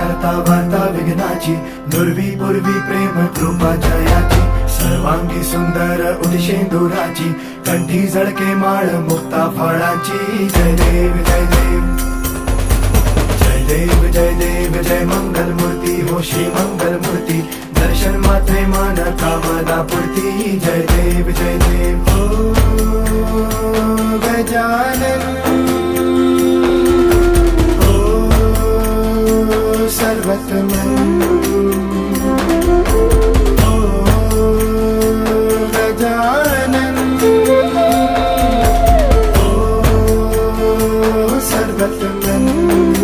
हरता वार्ता विघ्नाची, नुरवी पूर्वी प्रेम कृपा जयाची, सर्वांगी सुंदर उदिशेंदुराची, कंठी झळके माळ मुक्ता फळाची. जय देव जय देव जय देव जय देव जय मंगल मूर्ती हो श्री मंगल मूर्ती, दर्शन मात्रे मन कामना पूर्ती. जय देव हो गजानन हो सर्वतमन हो गजानन हो सर्वतमन.